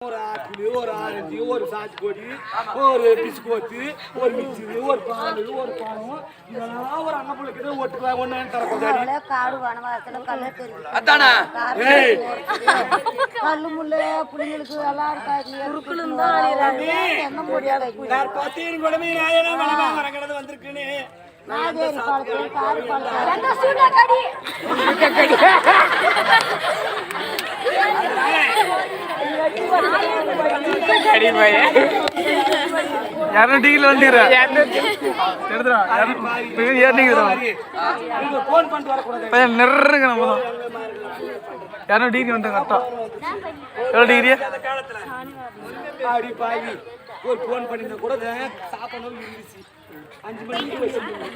ஒரு ஆப்பிள், ஒரு ஆரஞ்சு, ஒரு சாத்துக்குடி, ஒரு பிஸ்கோத்து, ஒரு மிக்சரு, ஒரு பால், ஒரு பழம், இதெல்லாம் ஒரு அண்ணன் பிள்ளைக்கு ஒட்டுக்கலாம். ஒண்ணு தரக்கூடாது. காடு வனவாசல கல்ல தெரியும். அதானே கல்லு முள்ளு புள்ளிங்களுக்கு எல்லாம் இருக்காது. குறுக்குலும் தான் என்ன முடியாது. நான் பார்த்தேன் கூடமே நாயனா மலமா மரங்கடது வந்திருக்குன்னு. நாதேரி பாலத்துல காடு பாலத்துல அந்த சூடா கடி கடி பாய் யாரோ டீல வந்திரா எடுடா ஏறிங்கடா நீங்க ஃபோன் பண்ணிட்டு வர கூடாது. பையன் நிறங்க நம்ம யாரோ டீக்கு வந்து கரெக்ட்டா எவ்வளவு டிகிரி ஆடி பாவி ஒரு ஃபோன் பண்ணினா கூட சாப்பிடணும் இருந்துச்சு. 5 மணிக்கு வச்சிருந்தோம்.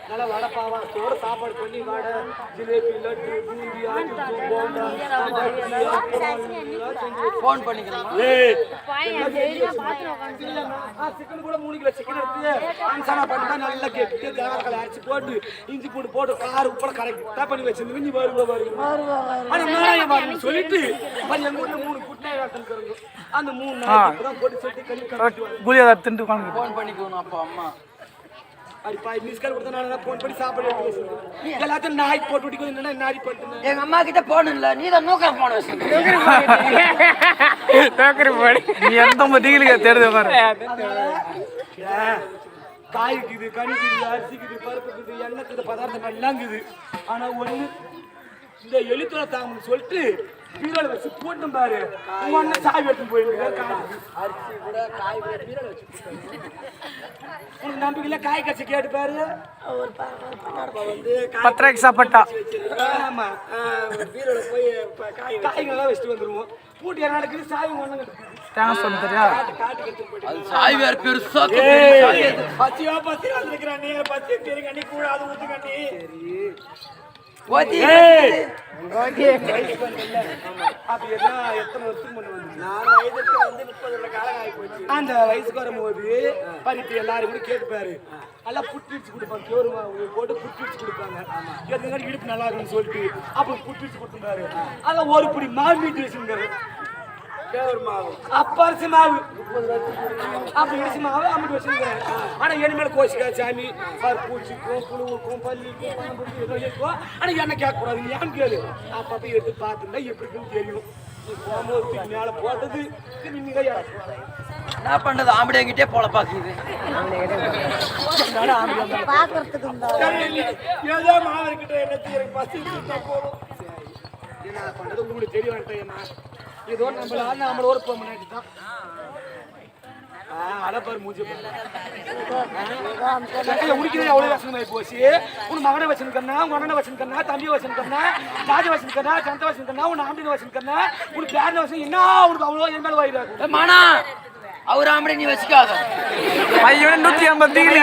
நல்லா வடை பாவாத்தோட சாப்பாடு பண்ணி வடை, ஜிலேபி, லட்டு, பூந்தி, ஆட்டு போண்டா, போன் பண்ணிக்கலாம். சிக்கன் கூட 3 கிலோ சிக்கன் எடுத்து அன்சானா பண்ணா நல்லா கேட்டு தேவக்காய் அரைச்சு போட்டு இஞ்சி பூண்டு போட்டு கார உப்பட கரெக்டா பண்ணி வச்சிருந்து நீ வருவா ஆனா சொல்லிட்டு எங்க ஊர்ல 3 குட்டை இருக்கிறது அந்த 3 நாளைக்கு போட்டு சொல்லி கறி குளியா திண்டு உட்கார்ந்து போன் பண்ணிக்கணும் அப்பா அம்மா அடி பாய் மிஸ்கால் கொடுத்தா நான் ஃபோன் பண்ணி சாப்பாடு எடுத்து எல்லாத்தையும் நாய் போட்டு விட்டு என்ன நாடி பண்ணிட்டு எங்க அம்மா கிட்ட போன் இல்ல நீ தான் நோக்கற போன் வச்சிருக்க நீ எந்த டிகிரிக்கு தேடுது பாரு காய்க்குது கனிக்குது அரிசிக்குது பருப்புக்குது எண்ணெய்க்குது பதார்த்தம் எல்லாங்குது ஆனா ஒண்ணு இந்த எழுத்துல தாங்கன்னு சொல்லிட்டு பீரோல வச்சு போட்டும் பாரு உங்க சாவி எடுத்து போயிருக்கு அரிசி கூட காய் கூட பீரோல வச்சு உனக்கு நம்பிக்கையில காய் கட்சி கேட்டு பாரு வந்து பத்திரைக்கு சாப்பிட்டா ஆமா பீரோல போய் காய்கள்லாம் வச்சுட்டு வந்துருவோம் பூட்டி என்ன நடக்குது சாவி ஒண்ணு தேங்க்ஸ் சொல்ல தெரியா சாய் வேற பெருசா பச்சியா பச்சி வந்துக்கிறான் நீங்க பச்சி தெரியுங்க நீ கூட அது ஊத்துங்க நீ ஓதி அப்படி என்ன எத்தனை வருஷம் பண்ணுவாங்க நான் வயதுக்கு வந்து 30 காலம் ஆகி போச்சு அந்த வயசுக்கு வரும்போது பறிப்பு எல்லாரும் கூட கேட்பாரு நல்லா புட்டிச்சு கொடுப்பாங்க கேவருமா போட்டு புட்டிச்சு கொடுப்பாங்க எதுக்கு இடுப்பு நல்லா இருக்குன்னு சொல்லிட்டு அப்ப புட்டிச்சு கொடுத்துருந்தாரு அதான் ஒரு புடி மாவு மீட்டு வச்சிருந்தாரு அப்பரிசி மாவு அப்படி இடிச்சு மாவு அம்பிட்டு வச்சிருக்கிறேன் ஆனா என் மேல கோச்சிக்கா சாமி பூச்சிக்கும் புழுவுக்கும் பள்ளிக்கும் ஏதோ இருக்கும் ஆனா என்ன கேட்க கூடாது ஏன் கேளு அப்ப எடுத்து பார்த்துருந்தா எப்படி இருக்குன்னு தெரியும் போகும்போது மேல போட்டது என்ன பண்றது ஆம்படைங்கிட்டே போல பாக்குது ஏதோ மாவர்கிட்ட என்ன பசி போடும் என்ன பண்றது உங்களுக்கு தெரிய வேண்டாம் ஏதோ நம்மள ஒரு பொம்மனாட்டி தான் அடப்பாரு மூஞ்சி உனக்கு அவ்வளவு வசனமாயி போச்சு உன் மகனை வச்சுக்கன்னா உன் அண்ணனை வச்சுக்கன்னா தம்பியை வச்சுக்கன்னா ராஜ வச்சுக்கன்னா சந்த வச்சுக்கன்னா உன் ஆம்பினை வச்சுக்கன்னா உனக்கு பேரனை வச்சு என்ன உனக்கு அவ்வளோ என் மேல வாயிடாது மானா அவர் ஆம்படை நீ வச்சுக்காத பையன் 150 டிகிரி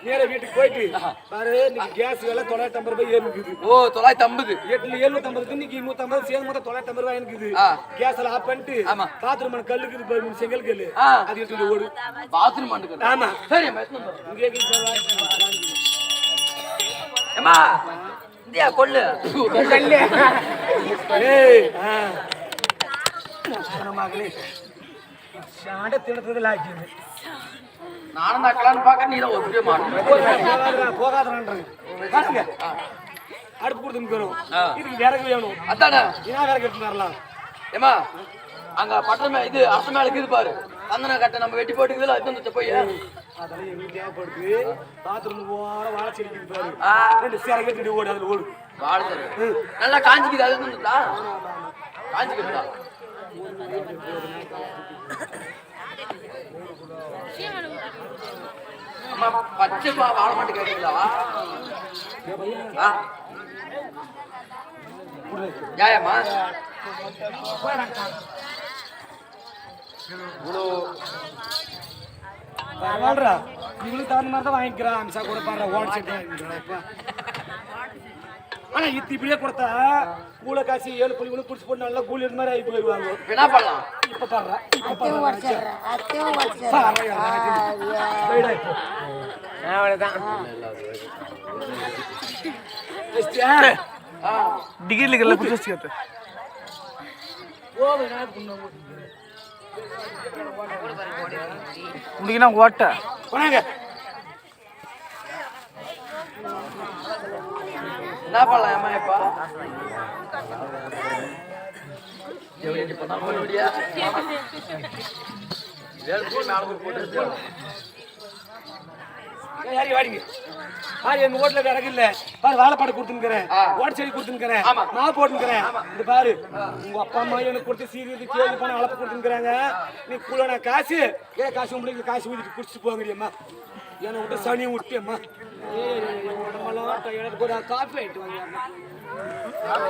நேர வீட்டுக்கு போயிட்டு பாரு இன்னைக்கு கேஸ் விலை 950 ரூபாய் ஏறிக்குது. ஓ 950 750 இன்னைக்கு 150 சேர்ந்து மொத்தம் 950 ரூபாய் இருக்குது. கேஸ்ல ஆஃப் பண்ணிட்டு பாத்ரூம் கல்லுக்கு பாரு செங்கல் கல்லு அது எடுத்து ஓடு பாத்ரூம் பண்ணுங்க. ஆமா சரி இங்கே அம்மா இந்தியா கொல்லு கல்லு ஏய் மகளே சாண்ட தினத்துல லாக்கிது நானும் நக்கலான்னு பார்க்க நீ தான் ஒத்துக்கவே மாட்டேன் போகாதன்றாங்க அடுப்பு கொடுத்துன்னு இதுக்கு விறகு வேணும் அதானே என்ன விறகு எடுத்து வரலாம் ஏமா அங்க பட்டம் இது அரச மேல இருக்குது பாரு சந்தன கட்டை நம்ம வெட்டி போட்டுக்குதுல அது வந்து போய் அதெல்லாம் எங்களுக்கு தேவைப்படுது பாத்ரூம் போற வாழை செடிக்குது பாரு 2 சேர கட்டிட்டு ஓடு அதுல ஓடு வாழை நல்லா காஞ்சிக்குது அது வந்துட்டா காஞ்சிக்குதா பச்சை வாழ மாட்டு கேட்டீங்களா யாயம்மா பரவாயில்ல இவங்களுக்கு தகுந்த மாதிரி தான் வாங்கிக்கிறேன் அம்சா கூட பாரு ஓட செட்டு ஆனா இப்படியே கொடுத்தா கூல காசி 7 புள்ளி ஒன்று குடிச்சு போட்டு நல்லா கூலி மாதிரி ஆகி போயிடுவாங்க என்ன பண்ணலாம் இப்ப பாடுறா டிகிரில புடிச்சு முடிக்கினா ஓட்ட போனாங்க என்ன பண்ணலாம் ஏமா இப்ப எப்படி பண்ணா பண்ண முடியா யாரி வாடிங்க எங்க வீட்டுல கிடக்கு இல்ல பாரு வாழைப்பாடு கொடுத்துருக்கிறேன் ஓட்ட செடி கொடுத்துருக்கிறேன் மாவு போட்டுக்கிறேன் இந்த பாரு உங்க அப்பா அம்மா எனக்கு கொடுத்து சீரியது கேள்வி பண்ண அளப்பு கொடுத்துருக்காங்க நீ கூட நான் காசு காசு உங்களுக்கு காசு ஊதிட்டு குடிச்சிட்டு போங்கடியம்மா என்னை விட்டு சனியை விட்டியம்மா உடம்பெல்லாம் எனக்கு ஒரு காஃபி ஆயிட்டு வாங்க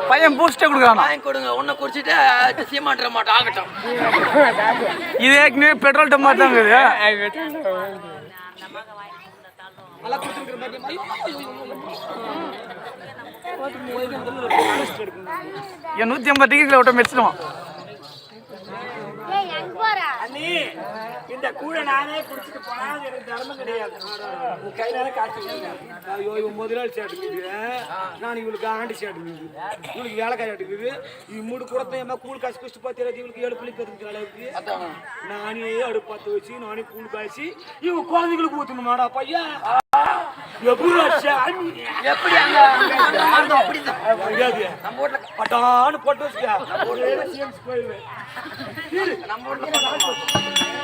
பையன் பூஸ்டே கொடுக்குறானா வாங்கி கொடுங்க உன்னை குடிச்சிட்டு சீமாட்டுற மாட்டோம் ஆகட்டும் இது ஏற்கனவே பெட்ரோல் டம்மா தான் இருக்குது நல்லா கொடுத்துருக்கிற மாதிரி என் 150 டிகிரியில் விட்ட மெச்சிடுவான் அண்ணி இந்த கூடை நானே குடிச்சிட்டு போனா எனக்கு தர்மம் கிடையாது உன் கையில காசு ஐயோ இவன் முதலாளி சேட்டுக்குது நான் இவளுக்கு ஆண்டி சேட்டுக்குது இவளுக்கு வேலைக்காரி சேட்டுக்குது இவ மூடு கூடத்தை ஏமா கூழ் காசு குடிச்சு பார்த்து இவளுக்கு 7 புள்ளி பத்துக்கிற அளவுக்கு நானே அடுப்பு பற்ற வச்சு நானே கூழ் காய்ச்சி இவன் குழந்தைங்களுக்கு ஊற்றணுமாடா பையா எப்படி அங்க அப்படிதான் நம்ம வீட்டுல பட்டான்னு போட்டு வச்சுக்க போயிடுவேன் நம்ம வீட்டுல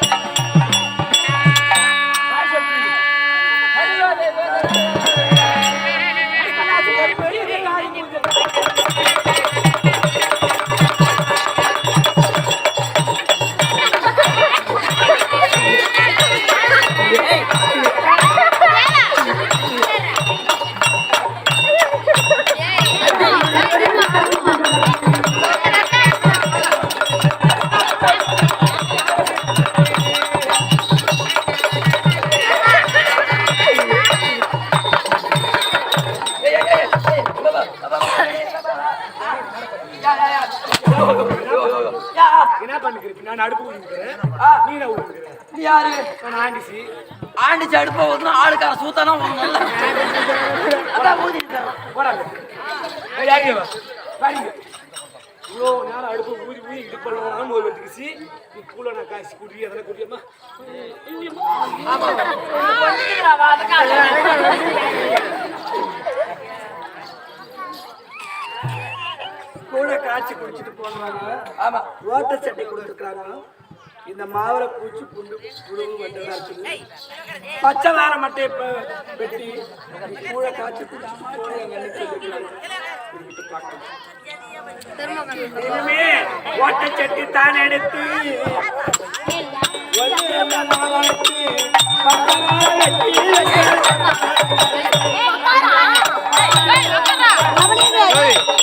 என்ன பண்ணிக்கிறேன் நான் அடுப்பு ஊதிக்கிறேன் நீ என்ன ஊதிக்கிறேன் நீ யாரு நான் ஆண்டிசி ஆண்டிச்சு அடுப்ப ஊத்துனா ஆளுக்கார சூத்தானா போடாங்க யாரியா பாருங்க இவ்வளோ நேரம் அடுப்பு ஊதி ஊதி இது பண்ணலாம்னு ஒரு வந்துக்குச்சு நீ கூட நான் காசு குடி அதெல்லாம் குடியம்மா கூட காய்ச்சி குடிச்சிட்டு போடுறாங்க ஆமா ஓட்ட சட்டை கொடுத்துருக்காங்க இந்த மாவுரை பூச்சி புண்டு புழு வந்து பச்சை வேற மட்டும் இப்ப வெட்டி கூட காய்ச்சி குடிச்சிட்டு போடுறாங்க இனிமே ஓட்ட சட்டி தான் எடுத்து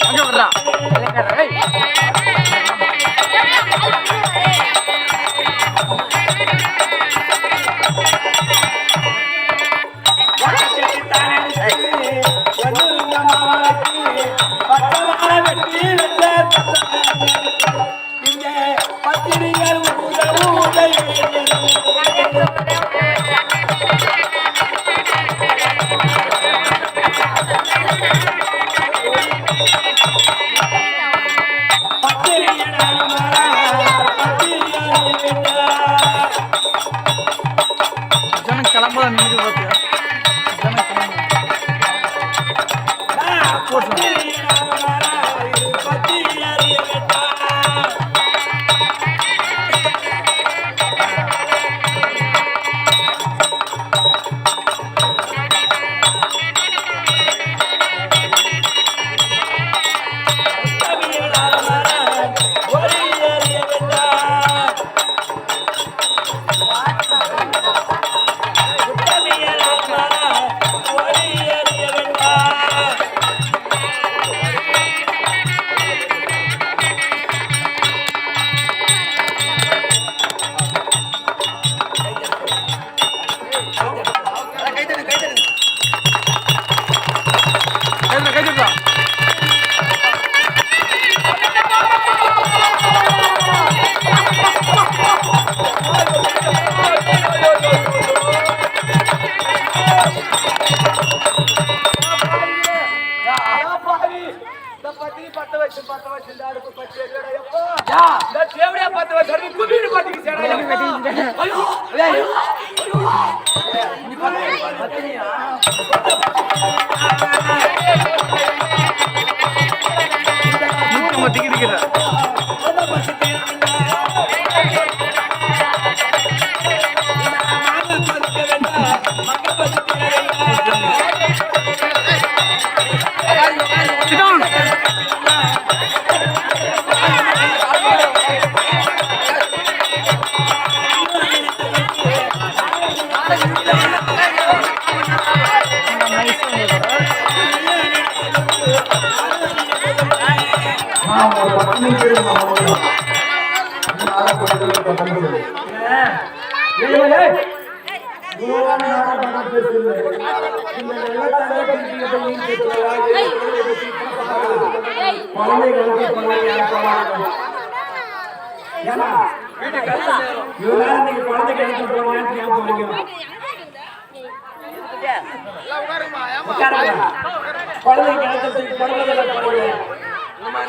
அங்கே வர்றா கிளம்புதான் நீங்க பார்த்தியா Yeah. சரி குதிரை பாட்டிக்கு சேடா ஐயோ நீ பத்தினியா டிக்கெட்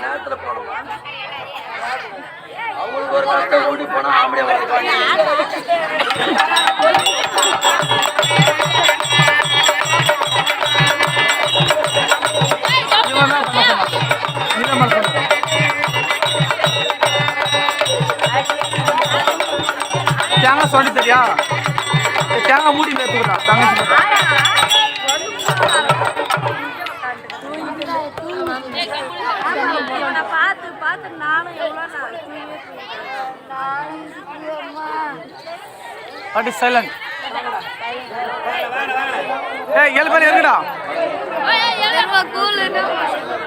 நேரத்துல போனோமா அவங்களுக்கு ஒரு கஷ்டம் கூட்டி போனா ஆம்பளை தேங்காய் சொல்லி தெரியா தேங்காய் மூடி எடுத்துக்கிட்டான் தங்கச்சி பார்த்து பார்த்து நானும் எவ்வளோ வாட் இஸ் சைலண்ட் ஏய் 7 பேர் இருக்குடா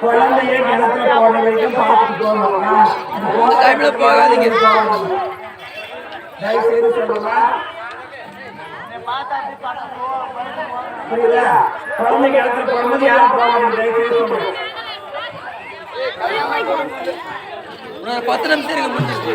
குழந்தையை கிணத்துல போன வரைக்கும் பார்த்துட்டு போவாங்க இந்த டைம்ல போகாதீங்க தயவு செய்து சொல்லுங்க புரியுதா குழந்தை கிணத்துல போகும்போது யாரும் போவாங்க தயவு செய்து சொல்லுங்க 10 நிமிஷம் இருக்கு முடிஞ்சிச்சு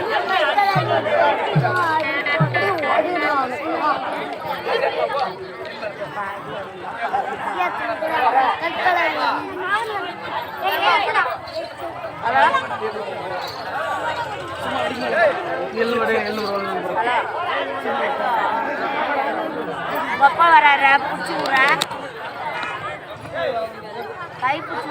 அப்பா வராரு பிடிச்சி விடுற கை பிடிச்சி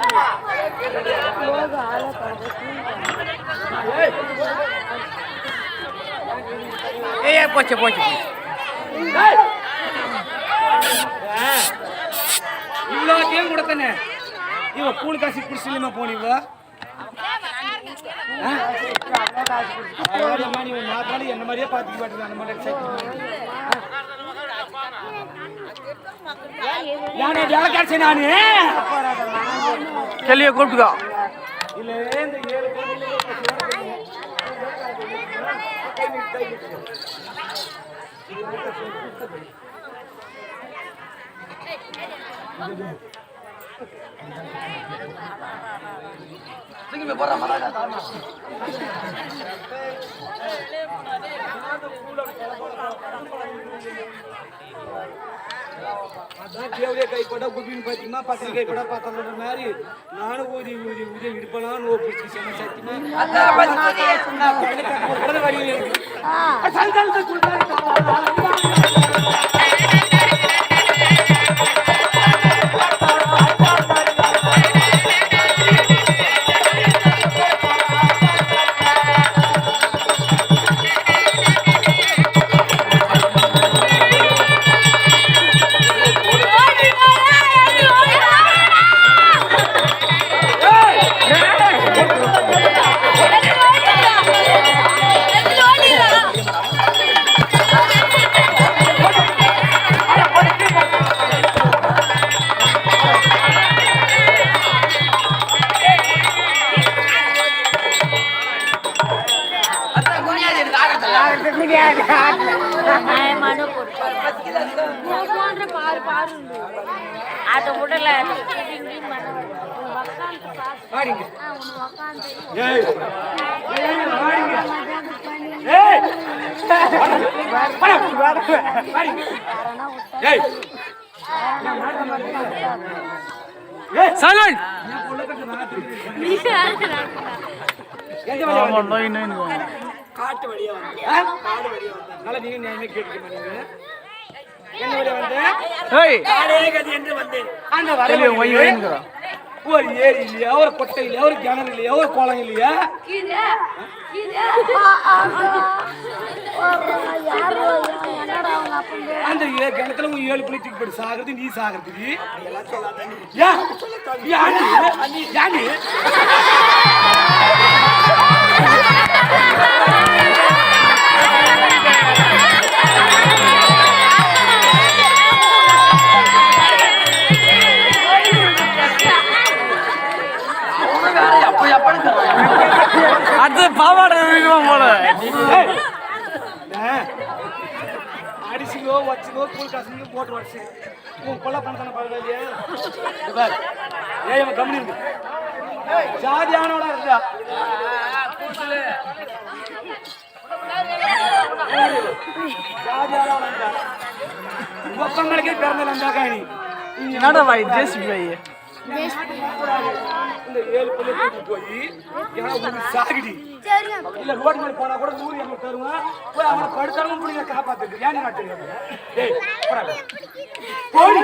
ஏய் போச்சு போச்சு இவ்வளோ கேம் கொடுத்தனே இவ கூழ் காசி குடிச்சிலமா போனீங்க என்ன மாதிரியே பார்த்துக்க மாட்டேங்க அந்த மாதிரி நானே வேலை கிடைச்ச நானு கேள்வியை கூப்பிட்டுக்கா இல்ல இந்த 7 தூக்கி போடுற மாதிரி அதான் தேவையே கைப்பட குப்பின்னு பார்த்தீங்கன்னா பத்திரிக்கை கைப்பட பார்த்தோன்ற மாதிரி நானும் ஊதி ஊதி ஊதி இடுப்பலாம் நோ பிடிச்சி சொன்ன அது உடல சைலண்ட் காட்டு வழியா வந்து காடு வழியா வந்து அதனால நீங்க நியாயமே கேட்க மாட்டீங்க என்ன வழியா வந்து ஏய் காடே கதி என்று வந்தேன் அந்த வெளிய வரல வை வைங்கடா ஒரு ஏரி இல்லையா ஒரு கொட்டை இல்லையா ஒரு கிணறு இல்லையா ஒரு குளம் இல்லையா அந்த கிணத்துல உன் 7 பிள்ளை தூக்கி போட்டு சாகிறது நீ சாகிறது யானி அடுத்து பாவாடை போல அடிச்சுக்கோ வச்சுக்கோ கூழ் காசுங்க போட்டு வச்சு உன் கொள்ள பண்ணத்தான பாருங்க இல்லையா ஏன் கம்பெனி இருக்கு ஜாதியானோட இருந்தா ஜாதியானோட இருந்தா ஒப்பங்களுக்கே பிறந்த நந்தாக்கா நீ என்னடா பாய் ஜேசிபி பாய் இந்த 7 பிள்ளை கூட்டி போய் ஏன்னா ஒரு சாகிடி இல்ல ரோட் மேல போனா கூட 100 எங்க தருவான் போய் அவனை படுத்தாலும் புடிங்க காப்பாத்துக்கு ஏன் நான் தெரியாது டேய் போடா போடி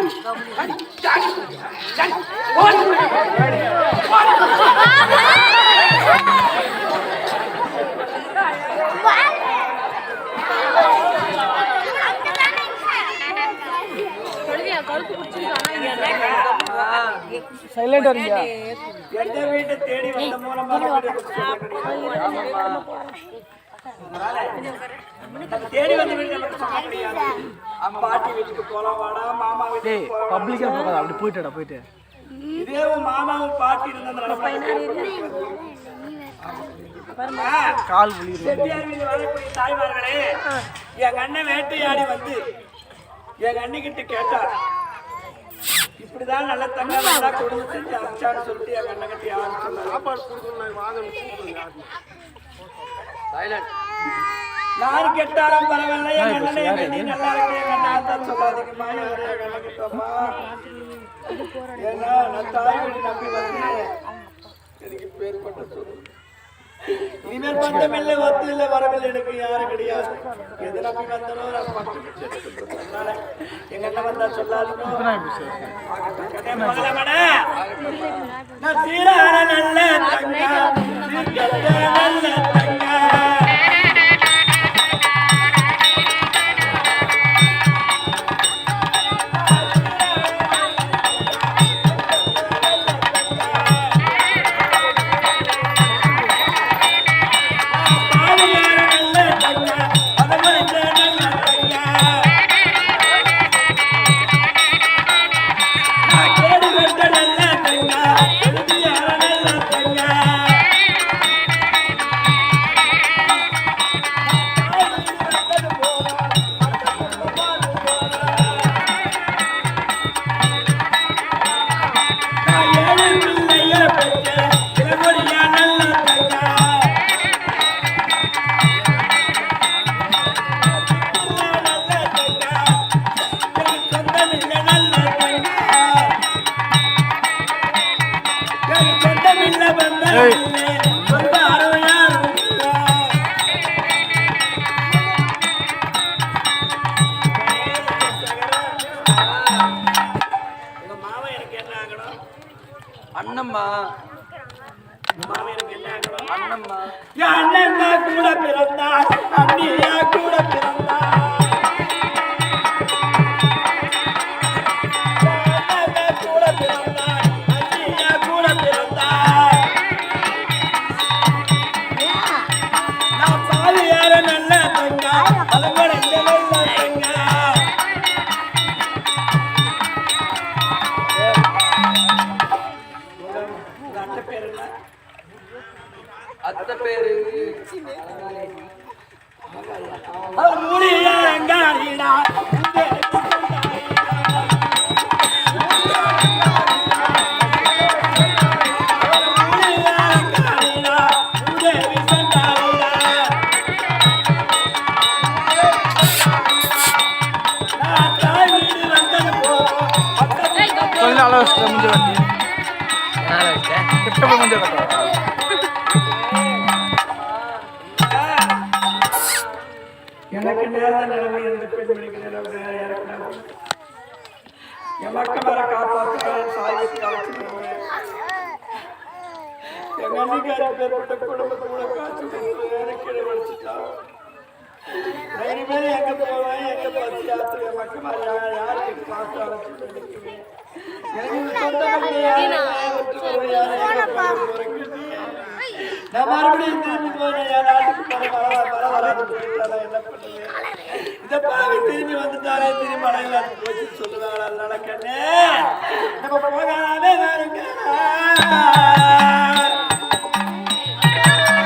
ஜானி போடி சைலண்டா இருக்கியா எந்த வீட்டை தேடி வந்த மூலமா தேடி வந்த வீட்டை மட்டும் சொல்ல முடியாது பாட்டி வீட்டுக்கு போலாம் வாடா மாமா வீட்டுக்கு போலாம் பப்ளிக்கா போகாத அப்படி போயிட்டடா போயிட்டு இதே மாமாவும் பாட்டி இருந்ததுனால கால் வலிக்குது செட்டியார் வீட்டு வரக்கூடிய தாய்மார்களே எங்க அண்ணன் வேட்டையாடி வந்து எங்க அண்ணிக்கிட்ட கேட்டார் இப்படிதான் நல்ல தங்க நல்லா கொடுத்து செஞ்சு அச்சான்னு சொல்லிட்டு எங்க அண்ணன் கிட்ட யாரும் சொன்னாங்க சாப்பாடு யாரு கேட்டாலும் பரவாயில்ல எங்க அண்ணனை எங்க அண்ணி நல்லா இருக்கு எங்க அண்ணன் தான் சொல்லாதீங்கம்மா யாரும் எங்க அண்ணன் கிட்டம்மா ஏன்னா நான் தாய் வீட்டு நம்பி வந்து எனக்கு பேர்பட்ட சொல்லு இனிமேல் பட்டம் இல்லை ஒத்து இல்லை வரவில்லை எனக்கு யாரும் கிடையாது எது நம்பி வந்தாலும் நான் பட்டம் அதனால எங்க என்ன வந்தா சொல்லாதீங்க நான் சீரான நல்ல தங்க நல்ல தங்க அண்ணம்மா அண்ணம்மா அண்ணன் கூட பிறந்தார் அண்ணியா கூட பிறந்தார் கூட பிறந்தார் அண்ணியா கூட பிறந்தார் நான் பாதியார நல்ல தங்க அதுபோல இந்த நல்ல தங்க அத்தை பேரு முடியங்காரிடா கொஞ்சம் அளவு முடிஞ்ச வண்டி கிட்ட முடிஞ்ச கட்டுறோம் எனக்கு நேரம் நிலைமை எந்த பெண்மணிக்கு நிலைமை இறக்கணும் என் மக்கள் மேல காப்பாற்றுகிறேன் சாய்வுக்கு அழைச்சிருக்கிறேன் எங்க அன்னைக்கார பேர்பட்ட குடும்பத்தோட காட்சி எனக்கு வச்சுட்டான் பேரும் எங்க போவேன் எங்க பசி யாத்திரை என் மக்கள் மேல யாருக்கு காசு அழைச்சிட்டு நான் மறுபடியும் திரும்பி போனேன் என் நாட்டுக்கு வராது போயிட்டாலும் என்ன பண்ணுவேன் இந்த பாவை திரும்பி வந்துட்டாலே திரும்பி மழையில போச்சு சொல்லுவாங்களா நடக்கண்ணே நம்ம போகாமே வருங்க